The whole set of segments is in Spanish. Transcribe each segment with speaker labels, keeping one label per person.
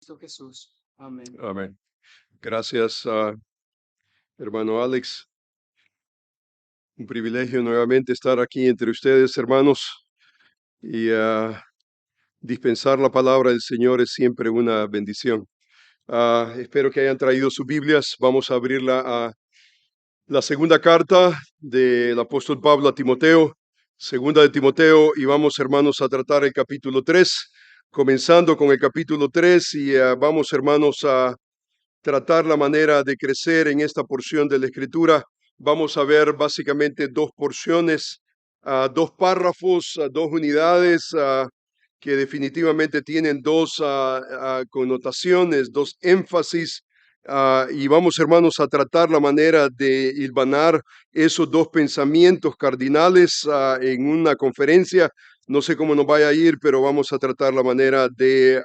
Speaker 1: Cristo Jesús. Amén.
Speaker 2: Amén. Gracias, hermano Alex. Un privilegio nuevamente estar aquí entre ustedes, hermanos, y dispensar la palabra del Señor es siempre una bendición. Espero que hayan traído sus Biblias. Vamos a abrirla a la segunda carta del apóstol Pablo a Timoteo, segunda de Timoteo, y vamos, hermanos, a tratar el capítulo 3, comenzando con el capítulo 3, y vamos, hermanos, a tratar la manera de crecer en esta porción de la Escritura. Vamos a ver básicamente dos porciones, dos párrafos, dos unidades que definitivamente tienen dos connotaciones, dos énfasis. Y vamos, hermanos, a tratar la manera de hilvanar esos dos pensamientos cardinales en una conferencia. No sé cómo nos vaya a ir, pero vamos a tratar la manera de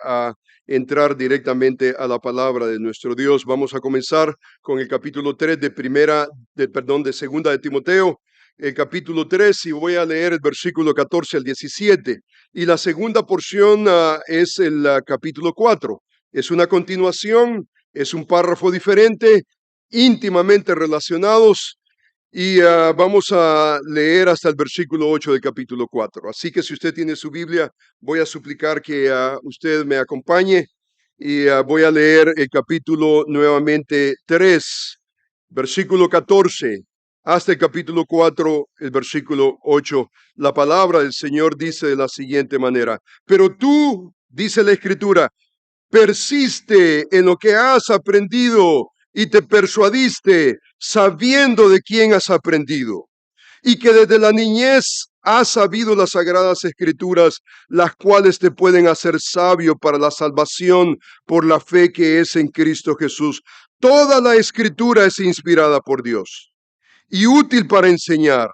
Speaker 2: entrar directamente a la palabra de nuestro Dios. Vamos a comenzar con el capítulo 3 de segunda de Timoteo, el capítulo 3, y voy a leer el versículo 14 al 17. Y la segunda porción es el capítulo 4. Es una continuación, es un párrafo diferente, íntimamente relacionados, y vamos a leer hasta el versículo 8 del capítulo 4. Así que si usted tiene su Biblia, voy a suplicar que usted me acompañe y voy a leer el capítulo nuevamente 3, versículo 14, hasta el capítulo 4, el versículo 8. La palabra del Señor dice de la siguiente manera: pero tú, dice la Escritura, persiste en lo que has aprendido y te persuadiste sabiendo de quién has aprendido, y que desde la niñez has sabido las sagradas escrituras, las cuales te pueden hacer sabio para la salvación por la fe que es en Cristo Jesús. Toda la escritura es inspirada por Dios y útil para enseñar,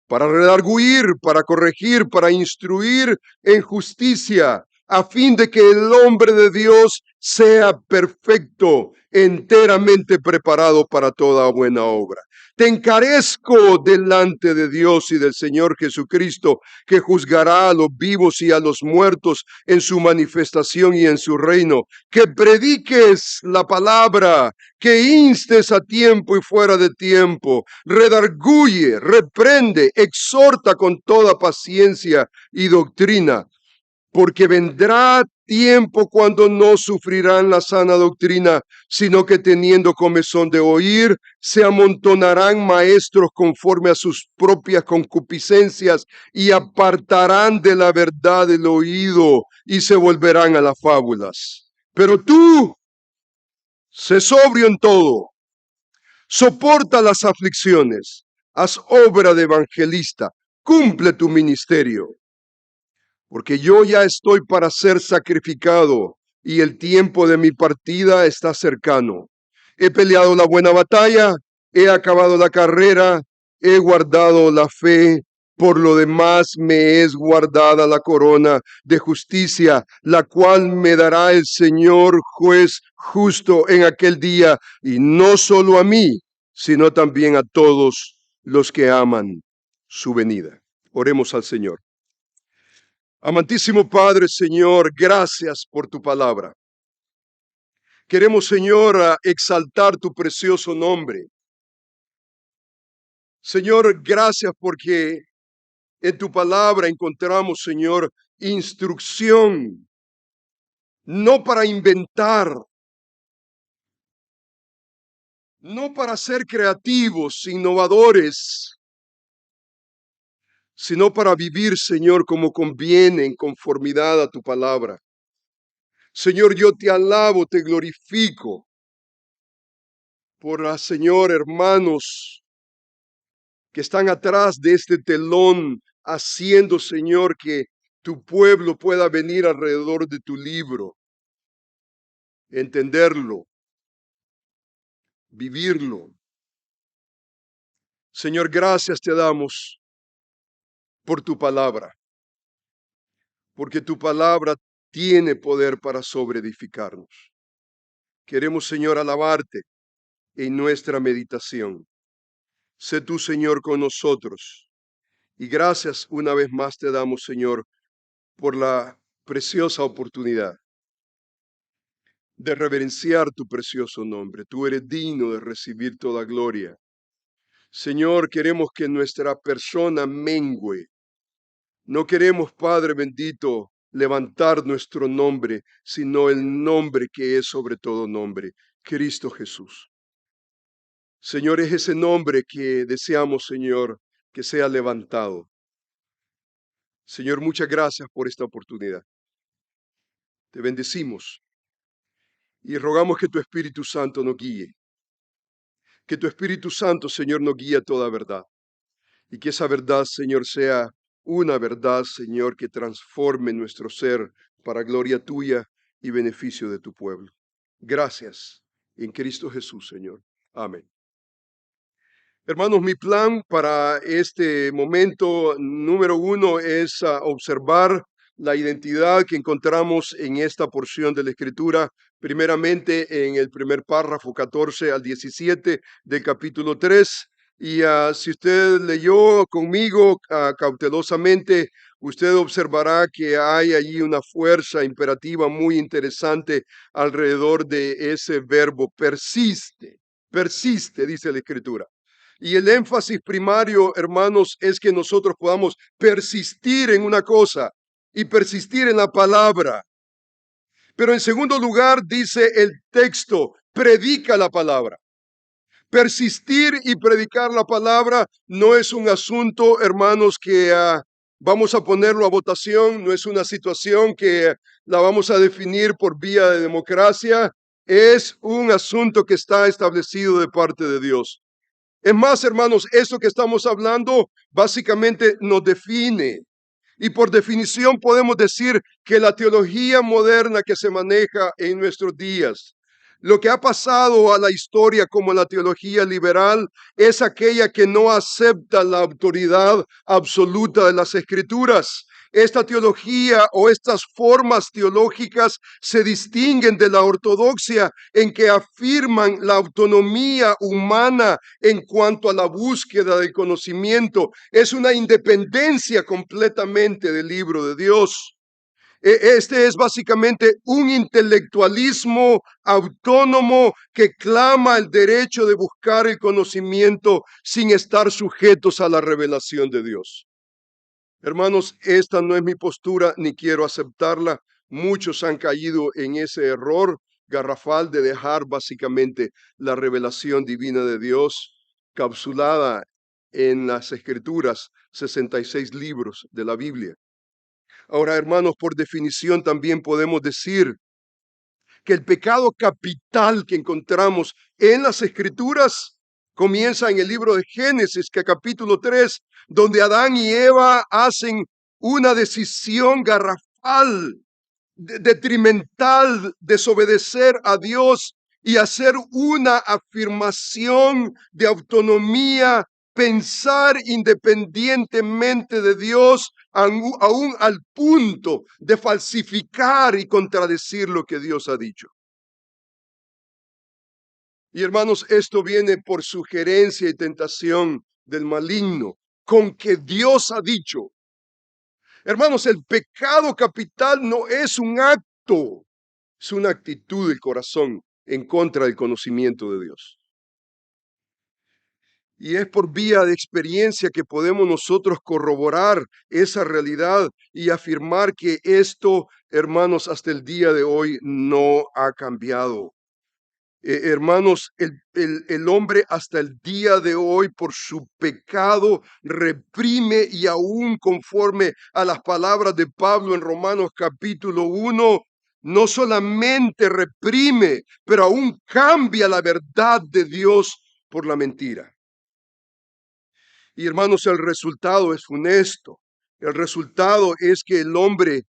Speaker 2: para redarguir, para corregir, para instruir en justicia, a fin de que el hombre de Dios sea perfecto, enteramente preparado para toda buena obra. Te encarezco delante de Dios y del Señor Jesucristo, que juzgará a los vivos y a los muertos en su manifestación y en su reino, que prediques la palabra, que instes a tiempo y fuera de tiempo, redarguye, reprende, exhorta con toda paciencia y doctrina, porque vendrá tiempo cuando no sufrirán la sana doctrina, sino que teniendo comezón de oír, se amontonarán maestros conforme a sus propias concupiscencias y apartarán de la verdad el oído y se volverán a las fábulas. Pero tú, sé sobrio en todo, soporta las aflicciones, haz obra de evangelista, cumple tu ministerio, porque yo ya estoy para ser sacrificado y el tiempo de mi partida está cercano. He peleado la buena batalla, he acabado la carrera, he guardado la fe. Por lo demás me es guardada la corona de justicia, la cual me dará el Señor juez justo en aquel día, y no solo a mí, sino también a todos los que aman su venida. Oremos al Señor. Amantísimo Padre, Señor, gracias por tu palabra. Queremos, Señor, exaltar tu precioso nombre. Señor, gracias porque en tu palabra encontramos, Señor, instrucción, no para inventar, no para ser creativos, innovadores, sino para vivir, Señor, como conviene en conformidad a tu palabra. Señor, yo te alabo, te glorifico por, Señor, hermanos que están atrás de este telón, haciendo, Señor, que tu pueblo pueda venir alrededor de tu libro, entenderlo, vivirlo. Señor, gracias te damos por tu palabra, porque tu palabra tiene poder para sobreedificarnos. Queremos, Señor, alabarte en nuestra meditación. Sé tú, Señor, con nosotros. Y gracias una vez más te damos, Señor, por la preciosa oportunidad de reverenciar tu precioso nombre. Tú eres digno de recibir toda gloria. Señor, queremos que nuestra persona mengüe. No queremos, Padre bendito, levantar nuestro nombre, sino el nombre que es sobre todo nombre, Cristo Jesús. Señor, es ese nombre que deseamos, Señor, que sea levantado. Señor, muchas gracias por esta oportunidad. Te bendecimos y rogamos que tu Espíritu Santo nos guíe. Que tu Espíritu Santo, Señor, nos guíe a toda verdad. Y que esa verdad, Señor, sea una verdad, Señor, que transforme nuestro ser para gloria tuya y beneficio de tu pueblo. Gracias en Cristo Jesús, Señor. Amén. Hermanos, mi plan para este momento número uno es observar la identidad que encontramos en esta porción de la Escritura, primeramente en el primer párrafo 14 al 17 del capítulo 3. Y si usted leyó conmigo cautelosamente, usted observará que hay allí una fuerza imperativa muy interesante alrededor de ese verbo persiste. Persiste, dice la Escritura. Y el énfasis primario, hermanos, es que nosotros podamos persistir en una cosa y persistir en la palabra. Pero en segundo lugar, dice el texto, predica la palabra. Persistir y predicar la palabra no es un asunto, hermanos, que vamos a ponerlo a votación, no es una situación que la vamos a definir por vía de democracia, es un asunto que está establecido de parte de Dios. Es más, hermanos, esto que estamos hablando básicamente nos define. Y por definición podemos decir que la teología moderna que se maneja en nuestros días, lo que ha pasado a la historia como la teología liberal, es aquella que no acepta la autoridad absoluta de las Escrituras. Esta teología o estas formas teológicas se distinguen de la ortodoxia en que afirman la autonomía humana en cuanto a la búsqueda del conocimiento. Es una independencia completamente del libro de Dios. Este es básicamente un intelectualismo autónomo que clama el derecho de buscar el conocimiento sin estar sujetos a la revelación de Dios. Hermanos, esta no es mi postura ni quiero aceptarla. Muchos han caído en ese error garrafal de dejar básicamente la revelación divina de Dios capsulada en las Escrituras, 66 libros de la Biblia. Ahora, hermanos, por definición también podemos decir que el pecado capital que encontramos en las Escrituras comienza en el libro de Génesis, que capítulo 3, donde Adán y Eva hacen una decisión garrafal, detrimental, desobedecer a Dios y hacer una afirmación de autonomía, pensar independientemente de Dios, aún al punto de falsificar y contradecir lo que Dios ha dicho. Y hermanos, esto viene por sugerencia y tentación del maligno, con que Dios ha dicho. Hermanos, el pecado capital no es un acto, es una actitud del corazón en contra del conocimiento de Dios. Y es por vía de experiencia que podemos nosotros corroborar esa realidad y afirmar que esto, hermanos, hasta el día de hoy no ha cambiado. Hermanos, el hombre hasta el día de hoy por su pecado reprime y aún conforme a las palabras de Pablo en Romanos capítulo 1, no solamente reprime, pero aún cambia la verdad de Dios por la mentira. Y hermanos, el resultado es funesto. El resultado es que el hombre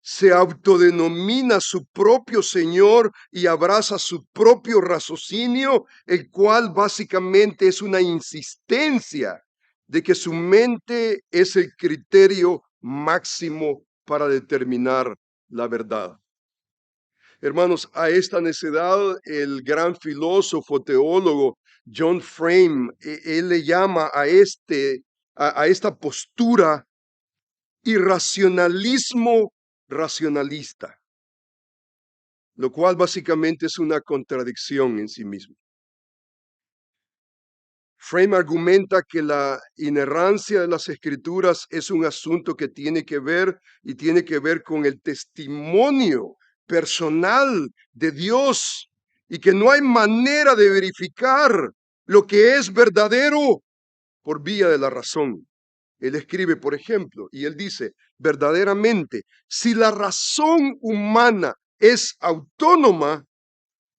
Speaker 2: se autodenomina su propio Señor y abraza su propio raciocinio, el cual básicamente es una insistencia de que su mente es el criterio máximo para determinar la verdad. Hermanos, a esta necedad el gran filósofo teólogo John Frame, él le llama a esta postura irracionalismo racionalista. lo cual básicamente es una contradicción en sí mismo. Frame argumenta que la inerrancia de las escrituras es un asunto que tiene que ver con el testimonio personal de Dios y que no hay manera de verificar lo que es verdadero por vía de la razón. Él escribe, por ejemplo, y él dice, verdaderamente, si la razón humana es autónoma,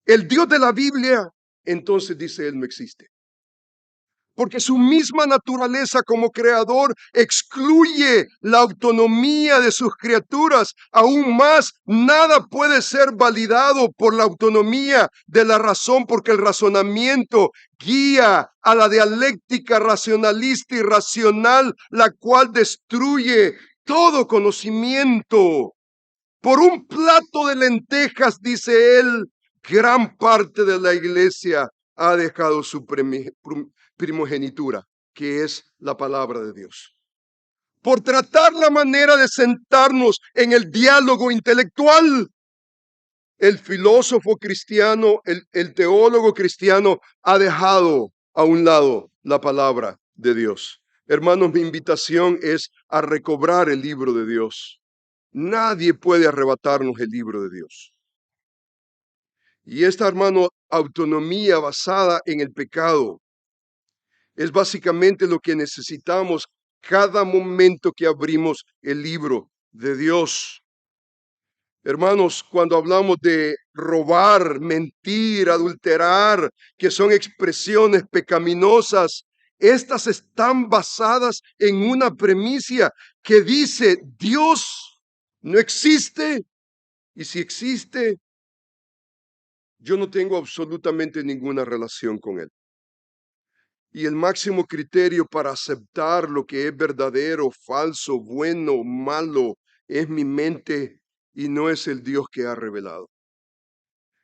Speaker 2: el Dios de la Biblia, entonces dice él, no existe. Porque su misma naturaleza como creador excluye la autonomía de sus criaturas. Aún más, nada puede ser validado por la autonomía de la razón, porque el razonamiento guía a la dialéctica racionalista y racional, la cual destruye todo conocimiento. Por un plato de lentejas, dice él, gran parte de la iglesia ha dejado su primogenitura, que es la palabra de Dios. Por tratar la manera de sentarnos en el diálogo intelectual, el filósofo cristiano, el teólogo cristiano ha dejado a un lado la palabra de Dios. Hermanos, mi invitación es a recobrar el libro de Dios. Nadie puede arrebatarnos el libro de Dios. Y esta, hermano, autonomía basada en el pecado es básicamente lo que necesitamos cada momento que abrimos el libro de Dios. Hermanos, cuando hablamos de robar, mentir, adulterar, que son expresiones pecaminosas, estas están basadas en una premisa que dice Dios no existe, y si existe, yo no tengo absolutamente ninguna relación con él. Y el máximo criterio para aceptar lo que es verdadero, falso, bueno, malo, es mi mente y no es el Dios que ha revelado.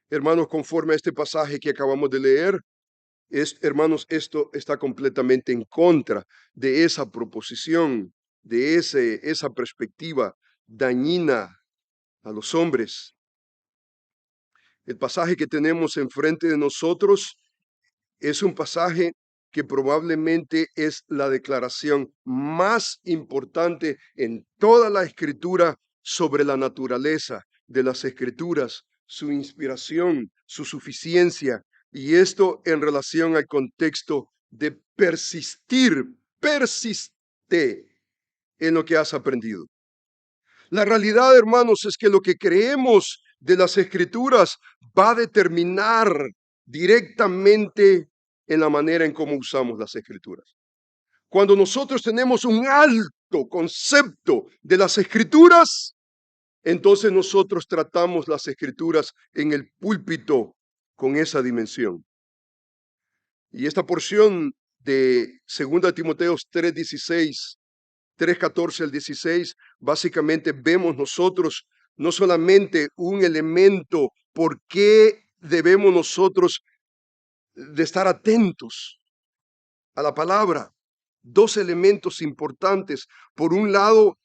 Speaker 2: Hermanos, conforme a este pasaje que acabamos de leer, hermanos, esto está completamente en contra de esa proposición, de esa perspectiva dañina a los hombres. El pasaje que tenemos enfrente de nosotros es un pasaje que probablemente es la declaración más importante en toda la escritura sobre la naturaleza de las escrituras, su inspiración, su suficiencia, y esto en relación al contexto de persistir, persiste en lo que has aprendido. La realidad, hermanos, es que lo que creemos de las escrituras va a determinar directamente en la manera en cómo usamos las escrituras. Cuando nosotros tenemos un alto concepto de las escrituras, entonces nosotros tratamos las escrituras en el púlpito con esa dimensión. Y esta porción de 2 Timoteo 3:16, 3:14 al 16, básicamente vemos nosotros no solamente un elemento por qué debemos nosotros de estar atentos a la palabra. Dos elementos importantes. Por un lado,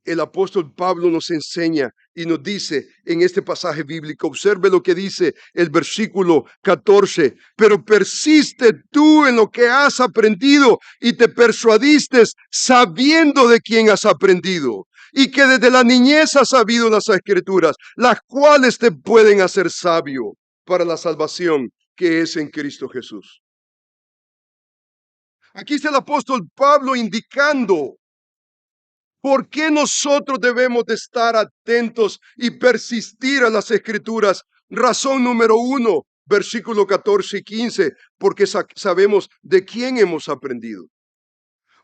Speaker 2: el apóstol Pablo nos enseña y nos dice en este pasaje bíblico, observe lo que dice el versículo 14, pero persiste tú en lo que has aprendido y te persuadiste sabiendo de quién has aprendido y que desde la niñez has sabido las escrituras, las cuales te pueden hacer sabio para la salvación que es en Cristo Jesús. Aquí está el apóstol Pablo indicando por qué nosotros debemos de estar atentos y persistir a las escrituras. Razón número 1, versículo 14 y 15, porque sabemos de quién hemos aprendido.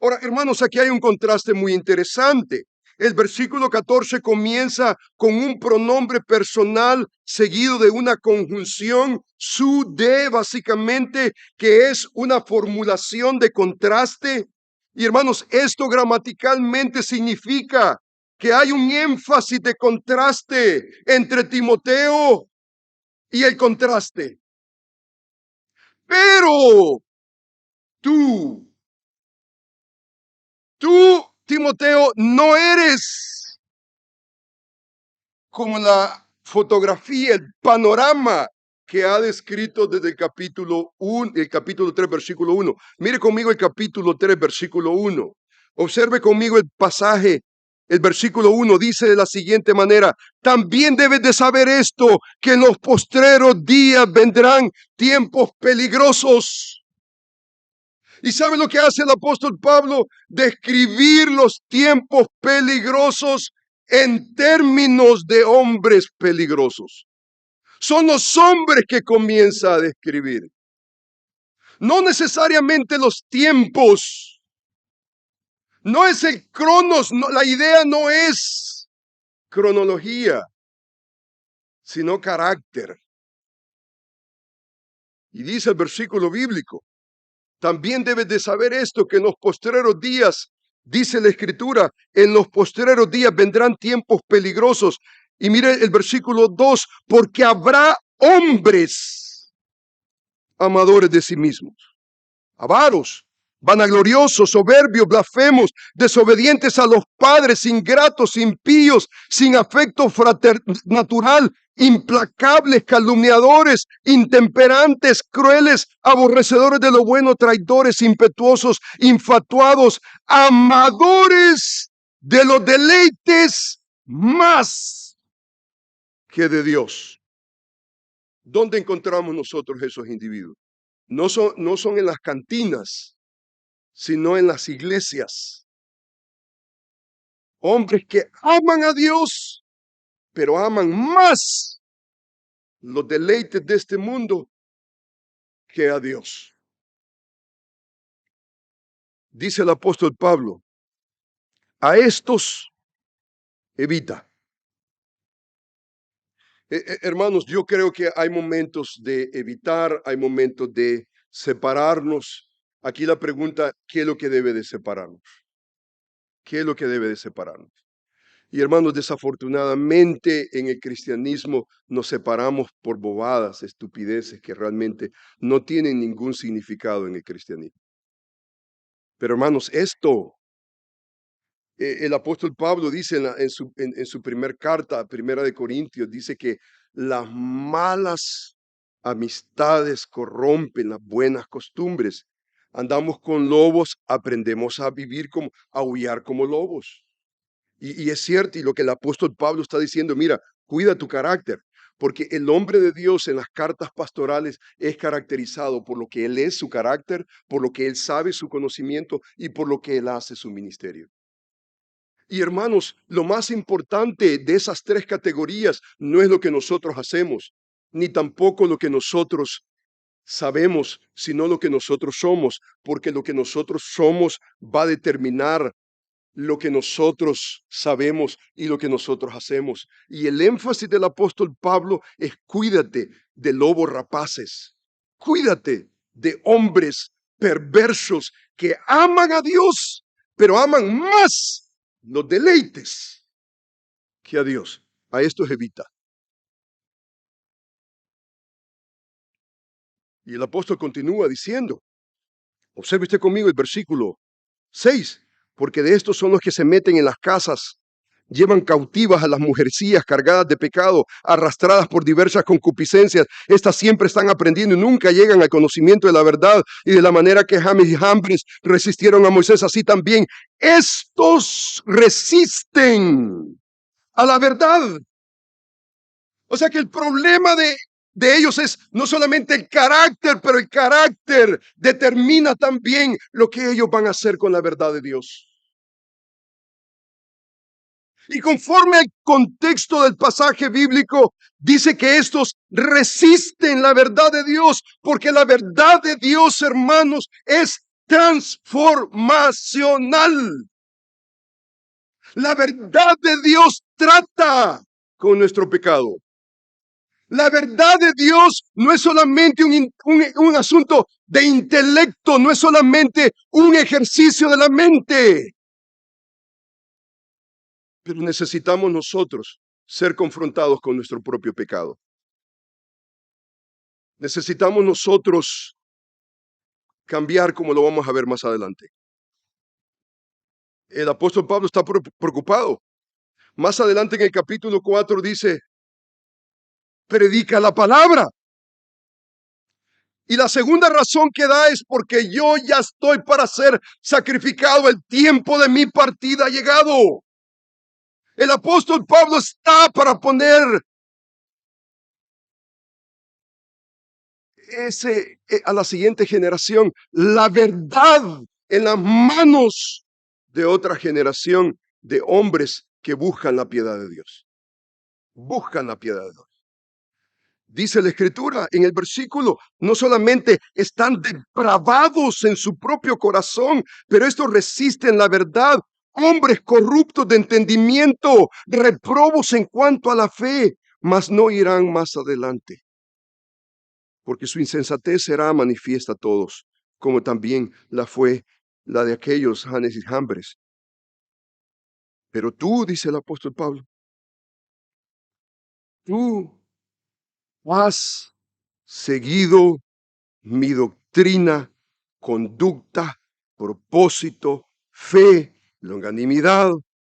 Speaker 2: Ahora, hermanos, aquí hay un contraste muy interesante. El versículo 14 comienza con un pronombre personal seguido de una conjunción su de, básicamente, que es una formulación de contraste. Y hermanos, esto gramaticalmente significa que hay un énfasis de contraste entre Timoteo y el contraste. Pero tú, Timoteo, no eres como la fotografía, el panorama que ha descrito desde el capítulo 3, versículo 1. Mire conmigo el capítulo 3, versículo 1. Observe conmigo el pasaje. El versículo 1 dice de la siguiente manera: también debes de saber esto, que en los postreros días vendrán tiempos peligrosos. ¿Y sabe lo que hace el apóstol Pablo? Describir los tiempos peligrosos en términos de hombres peligrosos. Son los hombres que comienza a describir. No necesariamente los tiempos. No es el cronos. No, la idea no es cronología, sino carácter. Y dice el versículo bíblico: también debes de saber esto, que en los postreros días, dice la Escritura, en los postreros días vendrán tiempos peligrosos. Y mire el versículo 2, porque habrá hombres amadores de sí mismos, avaros, vanagloriosos, soberbios, blasfemos, desobedientes a los padres, ingratos, impíos, sin afecto fraternatural, implacables, calumniadores, intemperantes, crueles, aborrecedores de lo bueno, traidores, impetuosos, infatuados, amadores de los deleites más que de Dios. ¿Dónde encontramos nosotros esos individuos? No son en las cantinas, sino en las iglesias. Hombres que aman a Dios, pero aman más los deleites de este mundo que a Dios. Dice el apóstol Pablo: a estos evita. Hermanos, yo creo que hay momentos de evitar, hay momentos de separarnos. Aquí la pregunta: ¿qué es lo que debe de separarnos? ¿Qué es lo que debe de separarnos? Y hermanos, desafortunadamente en el cristianismo nos separamos por bobadas, estupideces que realmente no tienen ningún significado en el cristianismo. Pero hermanos, el apóstol Pablo dice en su primer carta, primera de Corintios, dice que las malas amistades corrompen las buenas costumbres. Andamos con lobos, aprendemos a vivir como, a aullar como lobos. Y es cierto, y lo que el apóstol Pablo está diciendo: mira, cuida tu carácter, porque el hombre de Dios en las cartas pastorales es caracterizado por lo que él es, su carácter, por lo que él sabe, su conocimiento, y por lo que él hace, su ministerio. Y hermanos, lo más importante de esas tres categorías no es lo que nosotros hacemos, ni tampoco lo que nosotros sabemos, sino lo que nosotros somos, porque lo que nosotros somos va a determinar lo que nosotros sabemos y lo que nosotros hacemos. Y el énfasis del apóstol Pablo es: cuídate de lobos rapaces, cuídate de hombres perversos que aman a Dios, pero aman más los deleites que a Dios. A estos evita. Y el apóstol continúa diciendo, observe usted conmigo el versículo 6, porque de estos son los que se meten en las casas, llevan cautivas a las mujercillas cargadas de pecado, arrastradas por diversas concupiscencias. Estas siempre están aprendiendo y nunca llegan al conocimiento de la verdad. Y de la manera que James y Jambres resistieron a Moisés, así también estos resisten a la verdad. O sea que el problema de ellos es no solamente el carácter, pero el carácter determina también lo que ellos van a hacer con la verdad de Dios. Y conforme al contexto del pasaje bíblico, dice que estos resisten la verdad de Dios, porque la verdad de Dios, hermanos, es transformacional. La verdad de Dios trata con nuestro pecado. La verdad de Dios no es solamente un asunto de intelecto, no es solamente un ejercicio de la mente. Pero necesitamos nosotros ser confrontados con nuestro propio pecado. Necesitamos nosotros cambiar, como lo vamos a ver más adelante. El apóstol Pablo está preocupado. Más adelante en el capítulo 4 dice: predica la palabra. Y la segunda razón que da es porque yo ya estoy para ser sacrificado. El tiempo de mi partida ha llegado. El apóstol Pablo está para poner a la siguiente generación la verdad en las manos de otra generación de hombres que buscan la piedad de Dios. Buscan la piedad de Dios. Dice la Escritura en el versículo, no solamente están depravados en su propio corazón, pero estos resisten la verdad. Hombres corruptos de entendimiento, reprobos en cuanto a la fe, mas no irán más adelante, porque su insensatez será manifiesta a todos, como también la fue la de aquellos Janes y Jambres. Pero tú, dice el apóstol Pablo, tú has seguido mi doctrina, conducta, propósito, fe, longanimidad,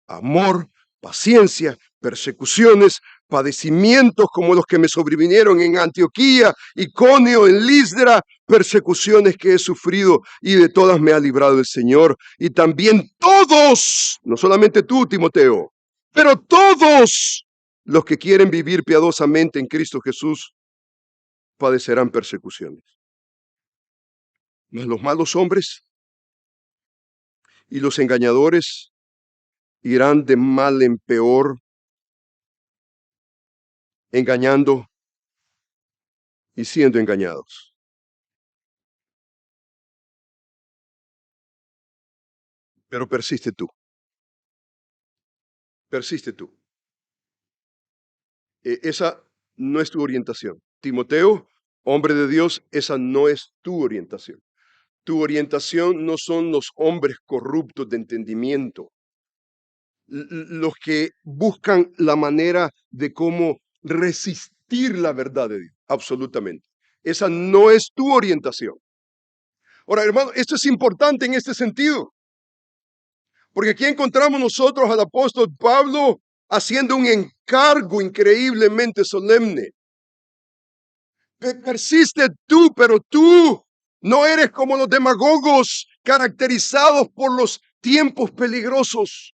Speaker 2: amor, paciencia, persecuciones, padecimientos como los que me sobrevinieron en Antioquía, Iconio, en Listra, persecuciones que he sufrido y de todas me ha librado el Señor. Y también todos, no solamente tú, Timoteo, pero todos los que quieren vivir piadosamente en Cristo Jesús padecerán persecuciones. Mas los malos hombres y los engañadores irán de mal en peor, engañando y siendo engañados. Pero persiste tú. Persiste tú. Esa no es tu orientación. Timoteo, hombre de Dios, esa no es tu orientación. Tu orientación no son los hombres corruptos de entendimiento, los que buscan la manera de cómo resistir la verdad de Dios. Absolutamente. Esa no es tu orientación. Ahora, hermano, esto es importante en este sentido, porque aquí encontramos nosotros al apóstol Pablo haciendo un encargo increíblemente solemne. Persiste tú, pero tú no eres como los demagogos caracterizados por los tiempos peligrosos.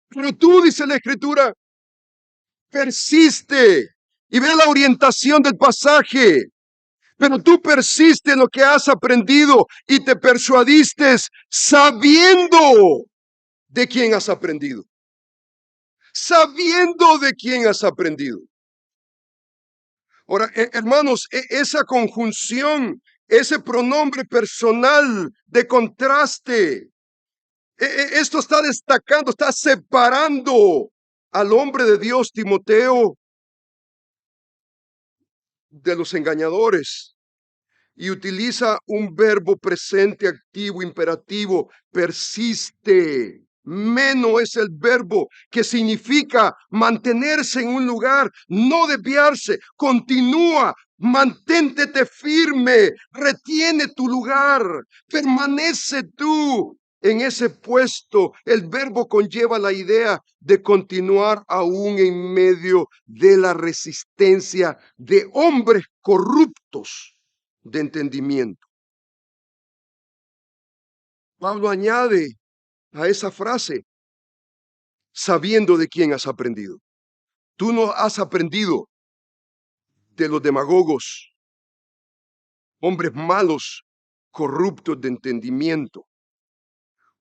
Speaker 2: Pero tú, dice la Escritura, persiste y ve la orientación del pasaje. Pero tú persiste en lo que has aprendido y te persuadiste sabiendo de quién has aprendido. Sabiendo de quién has aprendido. Ahora, hermanos, esa conjunción, ese pronombre personal de contraste, esto está destacando, está separando al hombre de Dios, Timoteo, de los engañadores. Y utiliza un verbo presente activo imperativo, persiste. Meno es el verbo que significa mantenerse en un lugar, no desviarse, continúa, mantente firme, retiene tu lugar, permanece tú en ese puesto. El verbo conlleva la idea de continuar aún en medio de la resistencia de hombres corruptos de entendimiento. Pablo añade a esa frase, sabiendo de quién has aprendido. Tú no has aprendido de los demagogos, hombres malos, corruptos de entendimiento.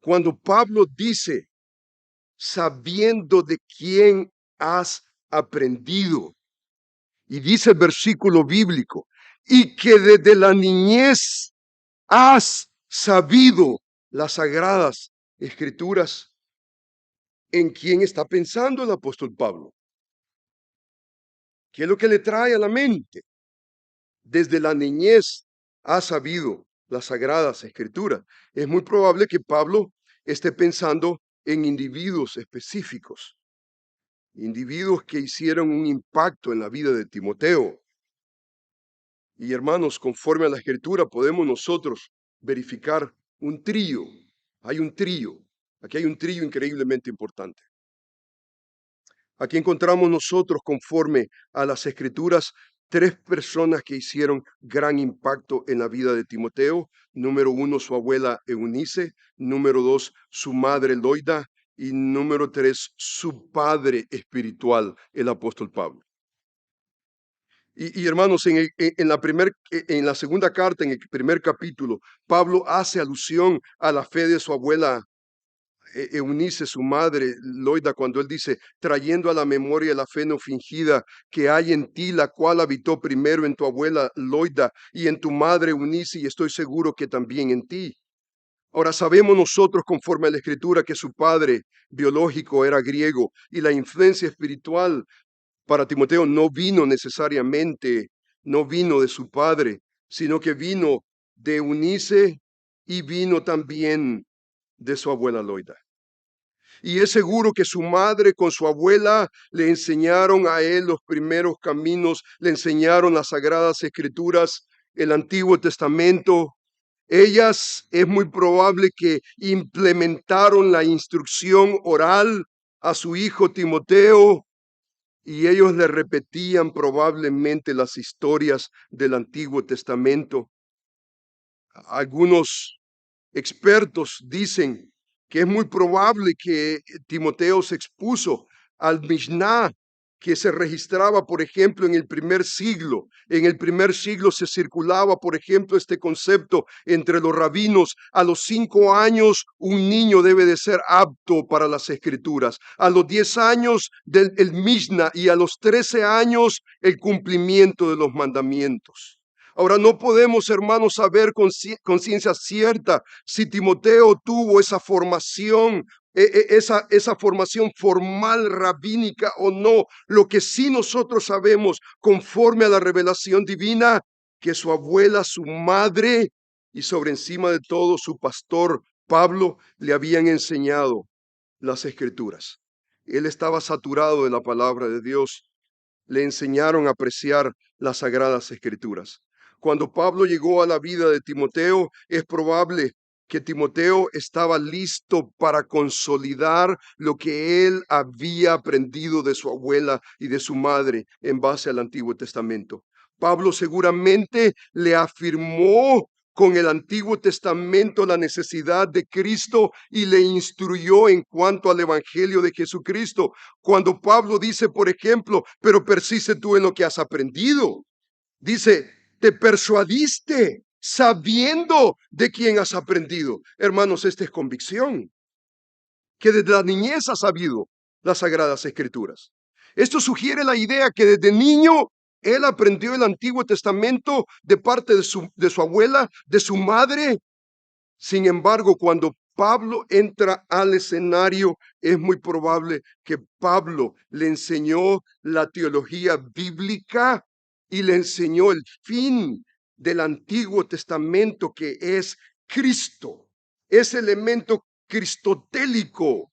Speaker 2: Cuando Pablo dice, sabiendo de quién has aprendido, y dice el versículo bíblico, y que desde la niñez has sabido las sagradas escrituras. ¿En quién está pensando el apóstol Pablo? ¿Qué es lo que le trae a la mente? Desde la niñez ha sabido las sagradas escrituras. Es muy probable que Pablo esté pensando en individuos específicos, individuos que hicieron un impacto en la vida de Timoteo. Y hermanos, conforme a la escritura podemos nosotros verificar un trío. Hay un trío. Aquí hay un trío increíblemente importante. Aquí encontramos nosotros, conforme a las Escrituras, tres personas que hicieron gran impacto en la vida de Timoteo. Número uno, su abuela Eunice. Número dos, su madre Loida. Y número tres, su padre espiritual, el apóstol Pablo. Y hermanos, en la segunda carta, en el primer capítulo, Pablo hace alusión a la fe de su abuela Eunice, su madre, Loida, cuando él dice, trayendo a la memoria la fe no fingida que hay en ti, la cual habitó primero en tu abuela Loida y en tu madre Eunice, y estoy seguro que también en ti. Ahora sabemos nosotros, conforme a la Escritura, que su padre biológico era griego y la influencia espiritual para Timoteo no vino de su padre, sino que vino de Eunice y vino también de su abuela Loida. Y es seguro que su madre con su abuela le enseñaron a él los primeros caminos, le enseñaron las sagradas escrituras, el Antiguo Testamento. Ellas es muy probable que implementaron la instrucción oral a su hijo Timoteo y ellos le repetían probablemente las historias del Antiguo Testamento. Algunos expertos dicen que es muy probable que Timoteo se expuso al Mishnah que se registraba, por ejemplo, en el primer siglo. En el primer siglo se circulaba, por ejemplo, este concepto entre los rabinos. A los 5 años, un niño debe de ser apto para las escrituras. A los 10 años, el Mishnah, y a los 13 años, el cumplimiento de los mandamientos. Ahora, no podemos, hermanos, saber con ciencia cierta si Timoteo tuvo esa formación, esa formación formal rabínica o no. Lo que sí nosotros sabemos, conforme a la revelación divina, que su abuela, su madre y sobre encima de todo su pastor Pablo le habían enseñado las escrituras. Él estaba saturado de la palabra de Dios. Le enseñaron a apreciar las sagradas escrituras. Cuando Pablo llegó a la vida de Timoteo, es probable que Timoteo estaba listo para consolidar lo que él había aprendido de su abuela y de su madre en base al Antiguo Testamento. Pablo seguramente le afirmó con el Antiguo Testamento la necesidad de Cristo y le instruyó en cuanto al Evangelio de Jesucristo. Cuando Pablo dice, por ejemplo, pero persiste tú en lo que has aprendido, dice, te persuadiste sabiendo de quién has aprendido. Hermanos, esta es convicción, que desde la niñez has sabido las Sagradas Escrituras. Esto sugiere la idea que desde niño él aprendió el Antiguo Testamento de parte de su abuela, de su madre. Sin embargo, cuando Pablo entra al escenario, es muy probable que Pablo le enseñó la teología bíblica y le enseñó el fin del Antiguo Testamento, que es Cristo, ese elemento cristotélico.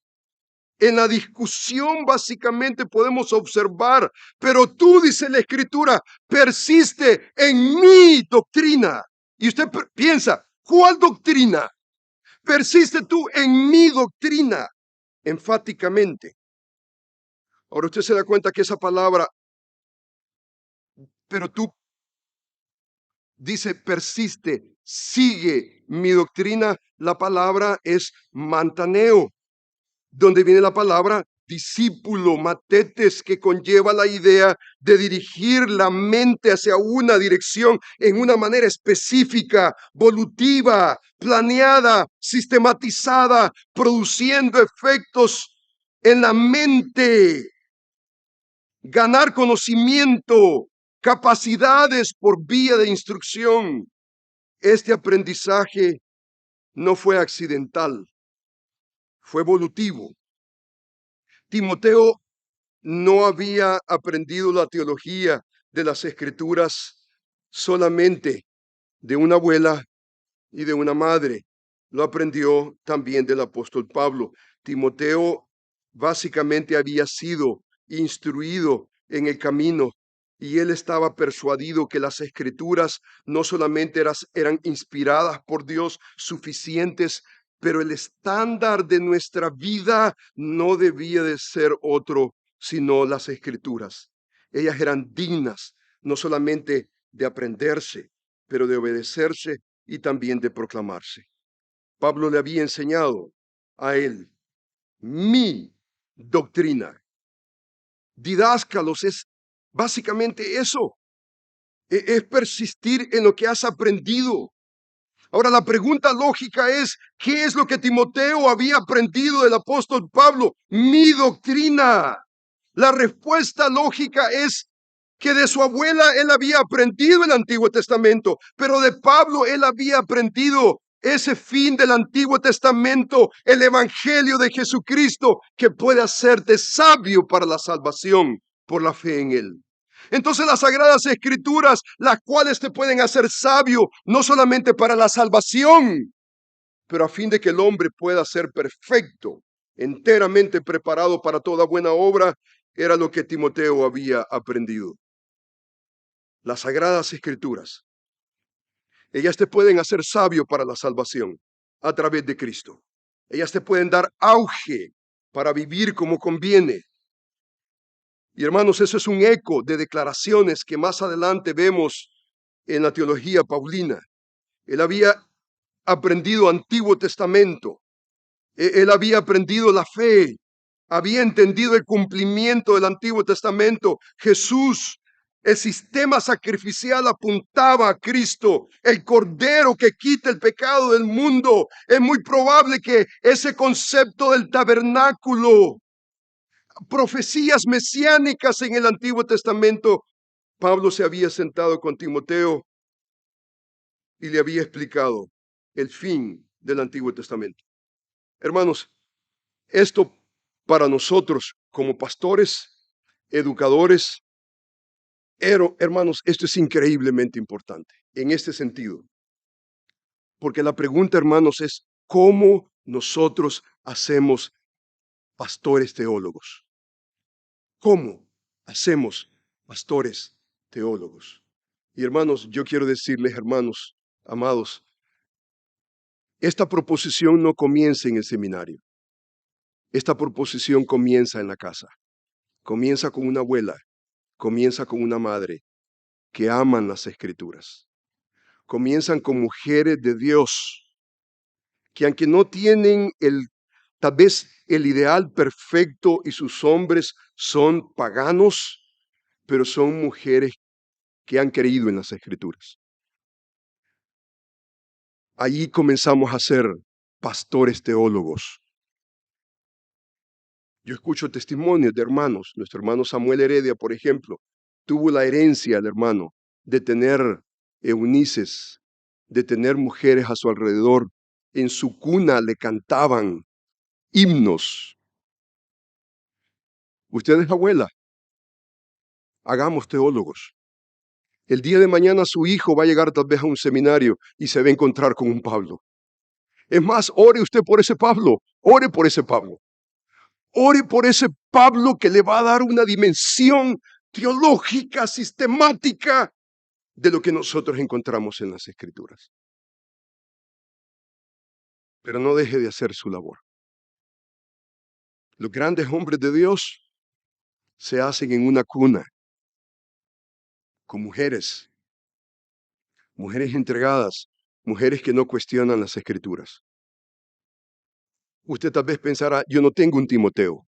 Speaker 2: En la discusión básicamente podemos observar, pero tú, dice la Escritura, persiste en mi doctrina. Y usted piensa, ¿cuál doctrina? Persiste tú en mi doctrina, enfáticamente. Ahora usted se da cuenta que esa palabra, pero tú, dice, persiste, sigue mi doctrina. La palabra es mantaneo, donde viene la palabra discípulo, matetes, que conlleva la idea de dirigir la mente hacia una dirección en una manera específica, volutiva, planeada, sistematizada, produciendo efectos en la mente, ganar conocimiento, capacidades por vía de instrucción. Este aprendizaje no fue accidental, fue evolutivo. Timoteo no había aprendido la teología de las Escrituras solamente de una abuela y de una madre. Lo aprendió también del apóstol Pablo. Timoteo básicamente había sido instruido en el camino y él estaba persuadido que las Escrituras no solamente eran inspiradas por Dios, suficientes, pero el estándar de nuestra vida no debía de ser otro, sino las Escrituras. Ellas eran dignas no solamente de aprenderse, pero de obedecerse y también de proclamarse. Pablo le había enseñado a él mi doctrina. Didáscalos es básicamente eso. Es persistir en lo que has aprendido. Ahora la pregunta lógica es, ¿qué es lo que Timoteo había aprendido del apóstol Pablo? Mi doctrina. La respuesta lógica es que de su abuela él había aprendido el Antiguo Testamento, pero de Pablo él había aprendido ese fin del Antiguo Testamento, el Evangelio de Jesucristo, que puede hacerte sabio para la salvación por la fe en él. Entonces las Sagradas Escrituras, las cuales te pueden hacer sabio, no solamente para la salvación, pero a fin de que el hombre pueda ser perfecto, enteramente preparado para toda buena obra, era lo que Timoteo había aprendido. Las Sagradas Escrituras, ellas te pueden hacer sabio para la salvación a través de Cristo. Ellas te pueden dar auge para vivir como conviene. Y hermanos, eso es un eco de declaraciones que más adelante vemos en la teología paulina. Él había aprendido Antiguo Testamento. Él había aprendido la fe. Había entendido el cumplimiento del Antiguo Testamento. Jesús, el sistema sacrificial apuntaba a Cristo, el Cordero que quita el pecado del mundo. Es muy probable que ese concepto del tabernáculo, profecías mesiánicas en el Antiguo Testamento, Pablo se había sentado con Timoteo y le había explicado el fin del Antiguo Testamento. Hermanos, esto para nosotros como pastores, educadores, hermanos, esto es increíblemente importante en este sentido. Porque la pregunta, hermanos, es ¿cómo nosotros hacemos pastores teólogos? ¿Cómo hacemos pastores teólogos? Y hermanos, yo quiero decirles, hermanos, amados, esta proposición no comienza en el seminario. Esta proposición comienza en la casa. Comienza con una abuela, comienza con una madre que aman las Escrituras. Comienzan con mujeres de Dios que aunque no tienen tal vez el ideal perfecto y sus hombres son paganos, pero son mujeres que han creído en las Escrituras. Allí comenzamos a ser pastores teólogos. Yo escucho testimonios de hermanos. Nuestro hermano Samuel Heredia, por ejemplo, tuvo la herencia, el hermano, de tener eunices, de tener mujeres a su alrededor. En su cuna le cantaban himnos. Usted es abuela, hagamos teólogos. El día de mañana su hijo va a llegar tal vez a un seminario y se va a encontrar con un Pablo. Es más, ore usted por ese Pablo, ore por ese Pablo. Ore por ese Pablo que le va a dar una dimensión teológica, sistemática de lo que nosotros encontramos en las Escrituras. Pero no deje de hacer su labor. Los grandes hombres de Dios se hacen en una cuna con mujeres entregadas, mujeres que no cuestionan las Escrituras. Usted tal vez pensará, yo no tengo un Timoteo.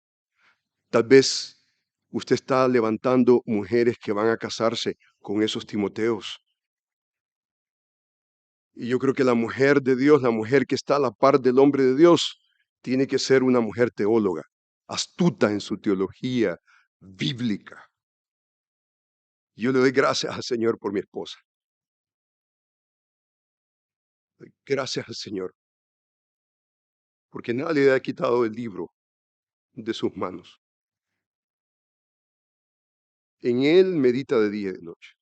Speaker 2: Tal vez usted está levantando mujeres que van a casarse con esos Timoteos. Y yo creo que la mujer de Dios, la mujer que está a la par del hombre de Dios, tiene que ser una mujer teóloga, astuta en su teología bíblica. Yo le doy gracias al Señor por mi esposa. Gracias al Señor, porque nadie le ha quitado el libro de sus manos. En él medita de día y de noche.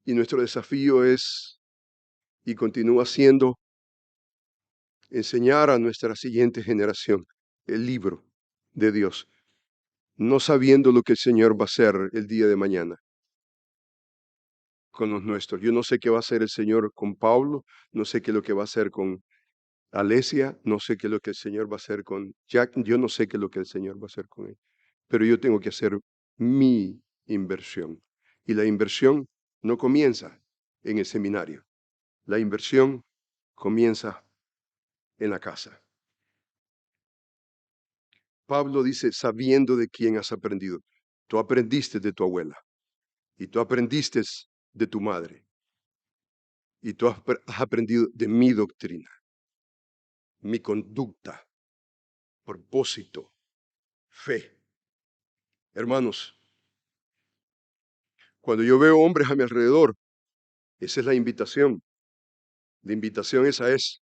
Speaker 2: Y nuestro desafío es, y continúa siendo, enseñar a nuestra siguiente generación el libro de Dios, no sabiendo lo que el Señor va a hacer el día de mañana con los nuestros. Yo no sé qué va a hacer el Señor con Pablo, no sé qué es lo que va a hacer con Alesia, no sé qué es lo que el Señor va a hacer con Jack, yo no sé qué es lo que el Señor va a hacer con él, pero yo tengo que hacer mi inversión. Y la inversión no comienza en el seminario, la inversión comienza en la casa. Pablo dice, sabiendo de quién has aprendido. Tú aprendiste de tu abuela y tú aprendiste de tu madre y tú has aprendido de mi doctrina, mi conducta, propósito, fe. Hermanos, cuando yo veo hombres a mi alrededor, esa es la invitación. La invitación esa es.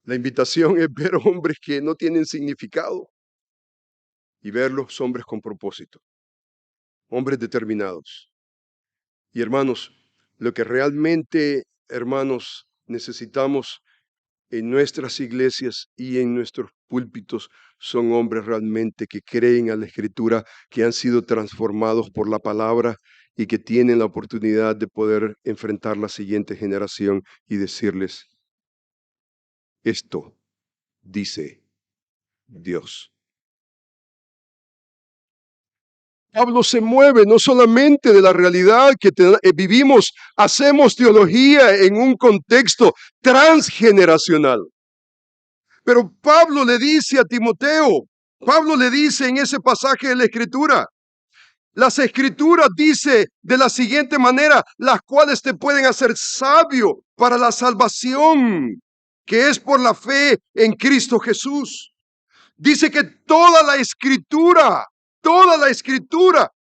Speaker 2: La invitación es ver hombres que no tienen significado y verlos hombres con propósito, hombres determinados. Y hermanos, lo que realmente, hermanos, necesitamos en nuestras iglesias y en nuestros púlpitos son hombres realmente que creen a la Escritura, que han sido transformados por la palabra y que tienen la oportunidad de poder enfrentar la siguiente generación y decirles, esto dice Dios. Pablo se mueve no solamente de la realidad que vivimos, hacemos teología en un contexto transgeneracional. Pero Pablo le dice a Timoteo, Pablo le dice en ese pasaje de la Escritura, las Escrituras dice de la siguiente manera, las cuales te pueden hacer sabio para la salvación, que es por la fe en Cristo Jesús. Dice que toda la escritura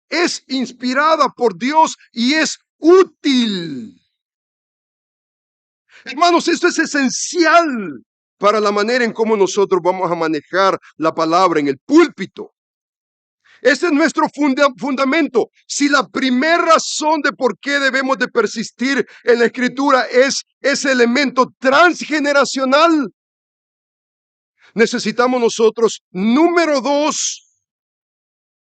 Speaker 2: es inspirada por Dios y es útil. Hermanos, esto es esencial para la manera en cómo nosotros vamos a manejar la palabra en el púlpito. Ese es nuestro fundamento. Si la primera razón de por qué debemos de persistir en la escritura es ese elemento transgeneracional, necesitamos nosotros, número 2,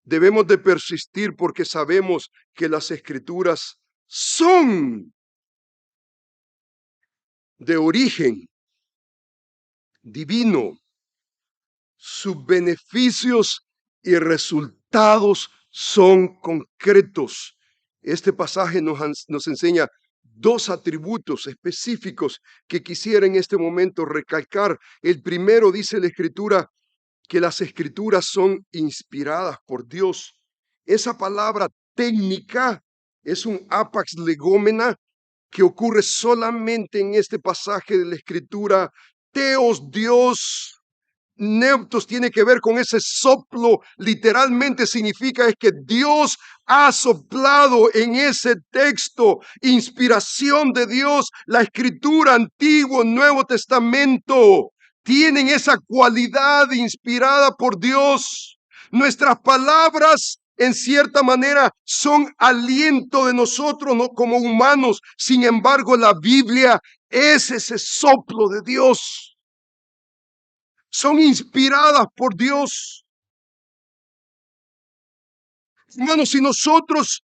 Speaker 2: debemos de persistir porque sabemos que las escrituras son de origen divino. Sus beneficios y resultados son concretos. Este pasaje nos enseña 2 atributos específicos que quisiera en este momento recalcar. El primero, dice la Escritura, que las Escrituras son inspiradas por Dios. Esa palabra técnica es un apax legómena que ocurre solamente en este pasaje de la Escritura. Teos, Dios. Neptos tiene que ver con ese soplo, literalmente significa es que Dios ha soplado en ese texto, inspiración de Dios, la Escritura, Antiguo, Nuevo Testamento, tienen esa cualidad inspirada por Dios. Nuestras palabras, en cierta manera, son aliento de nosotros, ¿no? Como humanos. Sin embargo, la Biblia es ese soplo de Dios. Son inspiradas por Dios. Hermanos, si nosotros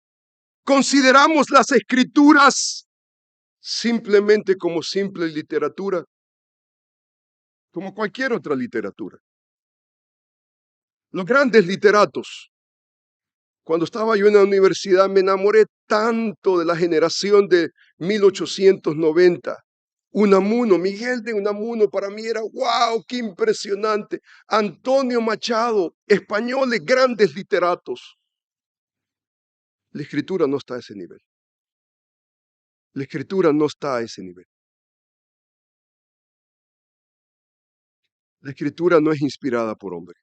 Speaker 2: consideramos las escrituras simplemente como simple literatura, como cualquier otra literatura, los grandes literatos, cuando estaba yo en la universidad me enamoré tanto de la generación de 1890. Unamuno, Miguel de Unamuno, para mí era wow, qué impresionante. Antonio Machado, españoles, grandes literatos. La escritura no está a ese nivel. La escritura no está a ese nivel. La escritura no es inspirada por hombre.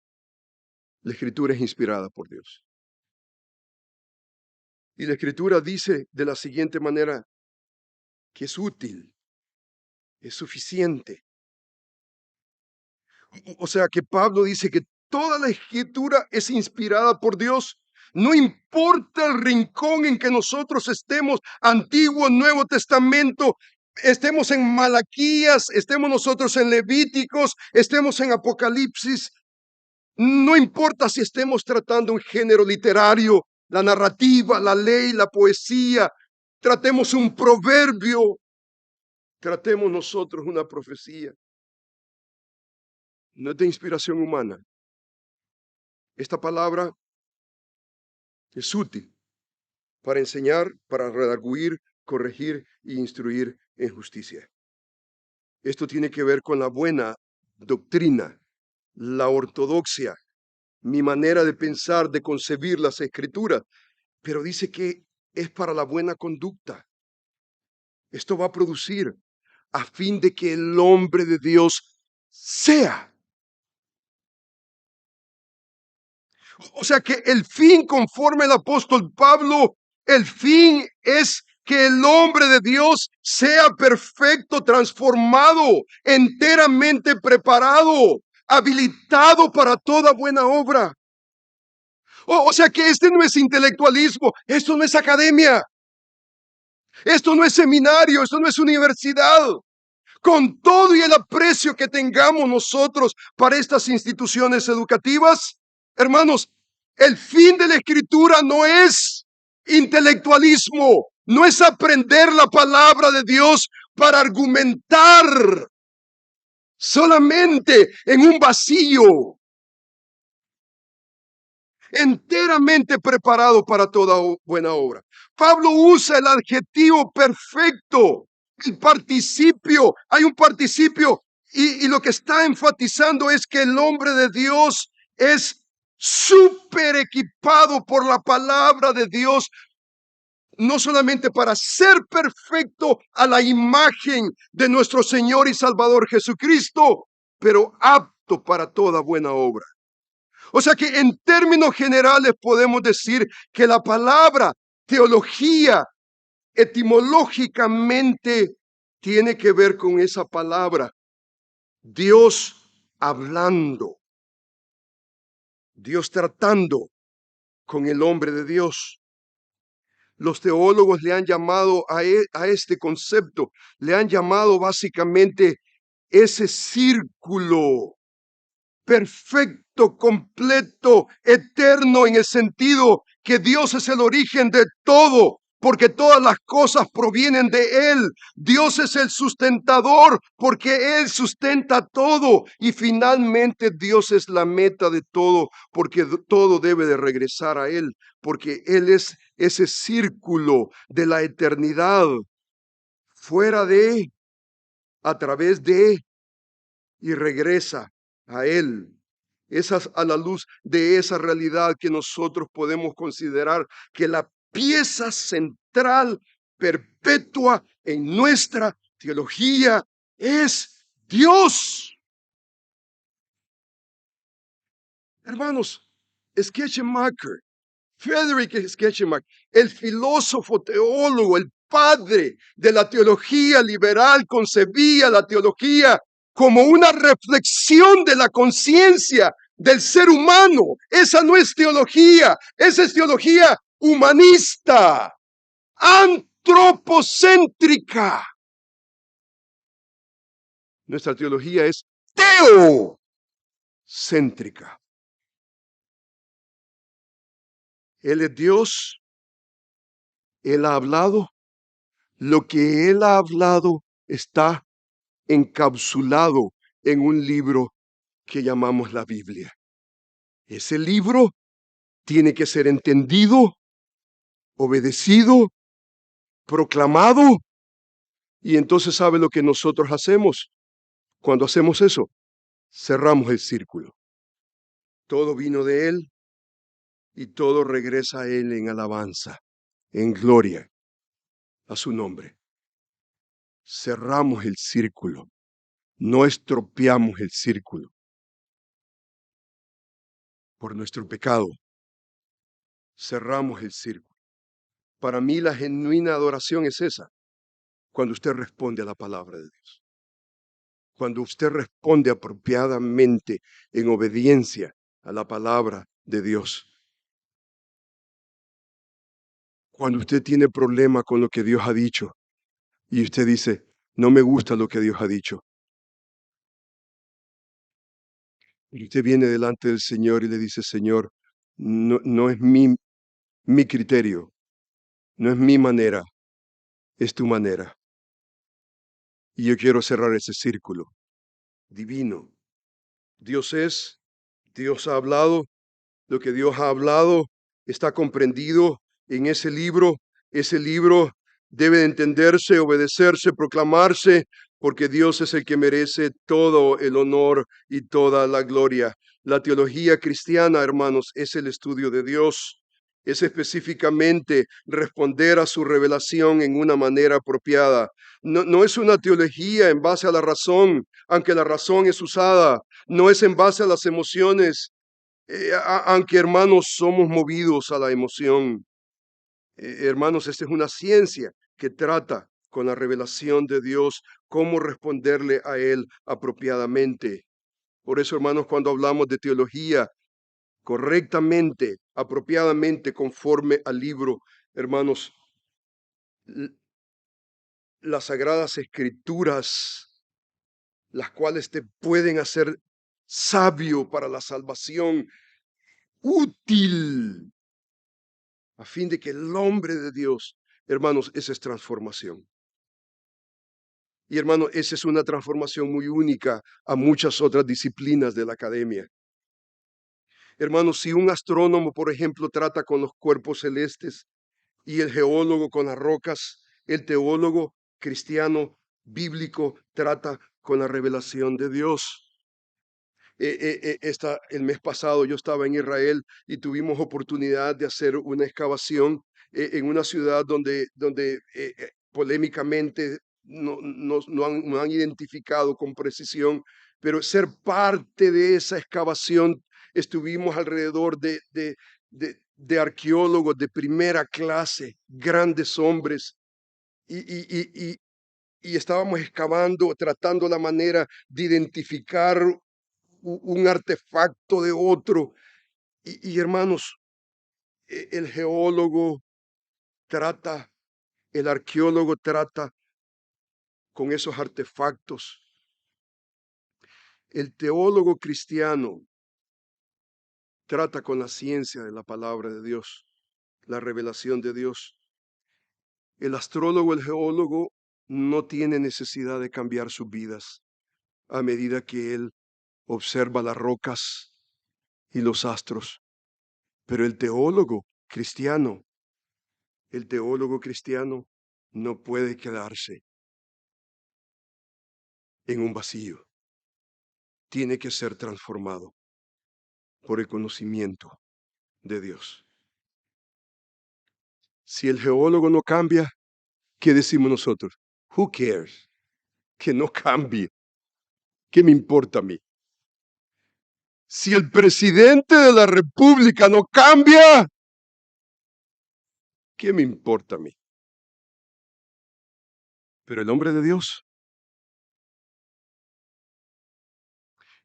Speaker 2: La escritura es inspirada por Dios. Y la escritura dice de la siguiente manera que es útil, es suficiente. O sea que Pablo dice que toda la escritura es inspirada por Dios. No importa el rincón en que nosotros estemos, Antiguo, Nuevo Testamento, estemos en Malaquías, estemos nosotros en Levíticos, estemos en Apocalipsis, no importa si estemos tratando un género literario, la narrativa, la ley, la poesía, tratemos un proverbio, tratemos nosotros una profecía. No es de inspiración humana. Esta palabra es útil para enseñar, para redarguir, corregir e instruir en justicia. Esto tiene que ver con la buena doctrina, la ortodoxia, mi manera de pensar, de concebir las escrituras, pero dice que es para la buena conducta. Esto va a producir a fin de que el hombre de Dios sea. O sea que el fin, conforme el apóstol Pablo, el fin es que el hombre de Dios sea perfecto, transformado, enteramente preparado, habilitado para toda buena obra. O sea que este no es intelectualismo, esto no es academia, esto no es seminario, esto no es universidad. Con todo y el aprecio que tengamos nosotros para estas instituciones educativas, hermanos, el fin de la escritura no es intelectualismo, no es aprender la palabra de Dios para argumentar solamente en un vacío, enteramente preparado para toda buena obra. Pablo usa el adjetivo perfecto, el participio, hay un participio y lo que está enfatizando es que el hombre de Dios es súper equipado por la palabra de Dios, no solamente para ser perfecto a la imagen de nuestro Señor y Salvador Jesucristo, pero apto para toda buena obra. O sea que en términos generales podemos decir que la palabra teología etimológicamente tiene que ver con esa palabra, Dios hablando, Dios tratando con el hombre de Dios. Los teólogos le han llamado a este concepto, le han llamado básicamente ese círculo perfecto, completo, eterno, en el sentido que Dios es el origen de todo, porque todas las cosas provienen de Él. Dios es el sustentador, porque Él sustenta todo. Y finalmente Dios es la meta de todo, porque todo debe de regresar a Él, porque Él es ese círculo de la eternidad, fuera de, a través de, y regresa a Él. Esas a la luz de esa realidad que nosotros podemos considerar que la pieza central perpetua en nuestra teología es Dios. Hermanos, Schleiermacher, Friedrich Schleiermacher, el filósofo teólogo, el padre de la teología liberal, concebía la teología como una reflexión de la conciencia del ser humano. Esa no es teología, esa es teología humanista, antropocéntrica. Nuestra teología es teocéntrica. Él es Dios, Él ha hablado, lo que Él ha hablado está encapsulado en un libro que llamamos la Biblia. Ese libro tiene que ser entendido, obedecido, proclamado, y entonces ¿sabe lo que nosotros hacemos? Cuando hacemos eso, cerramos el círculo. Todo vino de Él y todo regresa a Él en alabanza, en gloria a su nombre. Cerramos el círculo, no estropeamos el círculo por nuestro pecado. Cerramos el círculo. Para mí la genuina adoración es esa, cuando usted responde a la palabra de Dios. Cuando usted responde apropiadamente en obediencia a la palabra de Dios. Cuando usted tiene problema con lo que Dios ha dicho y usted dice, no me gusta lo que Dios ha dicho. Y usted viene delante del Señor y le dice, Señor, no es mi criterio, no es mi manera, es tu manera. Y yo quiero cerrar ese círculo divino. Dios es, Dios ha hablado, lo que Dios ha hablado está comprendido en ese libro. Ese libro debe de entenderse, obedecerse, proclamarse, porque Dios es el que merece todo el honor y toda la gloria. La teología cristiana, hermanos, es el estudio de Dios. Es específicamente responder a su revelación en una manera apropiada. No es una teología en base a la razón, aunque la razón es usada. No es en base a las emociones, aunque hermanos somos movidos a la emoción. Hermanos, esta es una ciencia que trata con la revelación de Dios, cómo responderle a Él apropiadamente. Por eso, hermanos, cuando hablamos de teología, correctamente, apropiadamente, conforme al libro, hermanos, las sagradas escrituras, las cuales te pueden hacer sabio para la salvación, útil, a fin de que el hombre de Dios, hermanos, esa es transformación. Y hermano, esa es una transformación muy única a muchas otras disciplinas de la academia. Hermanos, si un astrónomo, por ejemplo, trata con los cuerpos celestes y el geólogo con las rocas, el teólogo cristiano bíblico trata con la revelación de Dios. El mes pasado yo estaba en Israel y tuvimos oportunidad de hacer una excavación en una ciudad donde polémicamente no han identificado con precisión, pero ser parte de esa excavación, estuvimos alrededor de arqueólogos de primera clase, grandes hombres, y estábamos excavando, tratando la manera de identificar un artefacto de otro. Y hermanos, el geólogo trata, el arqueólogo trata con esos artefactos. El teólogo cristiano trata con la ciencia de la palabra de Dios, la revelación de Dios. El astrólogo, el geólogo, no tiene necesidad de cambiar sus vidas a medida que él observa las rocas y los astros. Pero el teólogo cristiano no puede quedarse en un vacío. Tiene que ser transformado por el conocimiento de Dios. Si el geólogo no cambia, ¿qué decimos nosotros? Who cares? Que no cambie. ¿Qué me importa a mí? Si el presidente de la República no cambia, ¿qué me importa a mí? Pero el hombre de Dios,